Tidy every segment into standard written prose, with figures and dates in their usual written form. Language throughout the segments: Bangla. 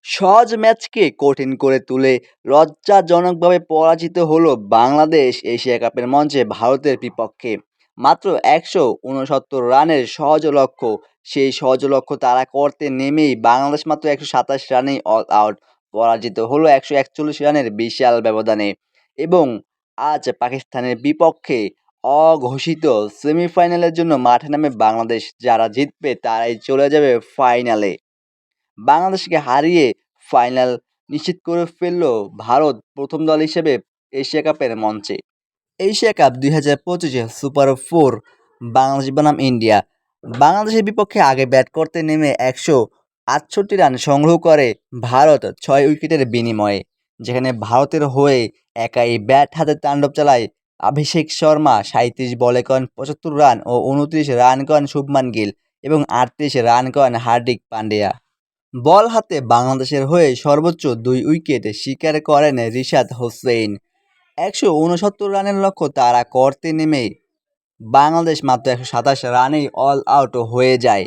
সহজ ম্যাচকে কঠিন করে তুলে লজ্জাজনকভাবে পরাজিত হলো বাংলাদেশ এশিয়া কাপের মঞ্চে ভারতের বিপক্ষে। মাত্র ১৬৯ রানের সহজ লক্ষ্য, সেই সহজ লক্ষ্য তাড়া করতে নেমেই বাংলাদেশ মাত্র ১২৭ রানেই অল আউট, পরাজিত হলো ১৪১ রানের বিশাল ব্যবধানে। এবং আজ পাকিস্তানের বিপক্ষে অঘোষিত সেমিফাইনালের জন্য মাঠে নামে বাংলাদেশ, যারা জিতবে তারাই চলে যাবে ফাইনালে। বাংলাদেশকে হারিয়ে ফাইনাল নিশ্চিত করে ফেলল ভারত প্রথম দল হিসেবে এশিয়া কাপের মঞ্চে। এশিয়া কাপ ২০২৫ সুপার 4 বাংলাদেশ বনাম ইন্ডিয়া। বাংলাদেশের বিপক্ষে আগে ব্যাট করতে নেমে ১৬৮ রান সংগ্রহ করে ভারত ৬ উইকেটের বিনিময়ে, যেখানে ভারতের হয়ে একাই ব্যাট হাতে তাণ্ডব চালায় অভিষেক শর্মা। ৩৭ বলে করেন ৭৫ রান ও ২৯ রান করেন শুভমান গিল এবং ৩৮ রান করেন হার্দিক পান্ডিয়া। বল হাতে বাংলাদেশের হয়ে সর্বোচ্চ ২ উইকেট শিকার করেন রিশাদ হোসেইন। ১৬৯ রানের লক্ষ্য তাড়া করতে নেমে বাংলাদেশ মাত্র ১২৭ রানেই অল আউট হয়ে যায়,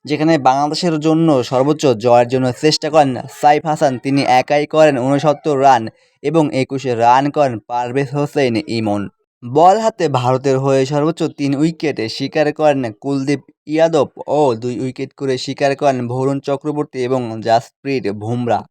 যেখানে বাংলাদেশের জন্য সর্বোচ্চ জয়ের জন্য চেষ্টা করেন সাইফ হাসান। তিনি একাই করেন ৬৯ রান এবং ২১ রান করেন পারভেজ হোসেন ইমন। বল হাতে ভারতের হয়ে সর্বোচ্চ ৩ উইকেট শিকার করেন কুলদীপ যাদব ও ২ উইকেট করে শিকার করেন বরুণ চক্রবর্তী এবং জাসপ্রীত বুমরাহ।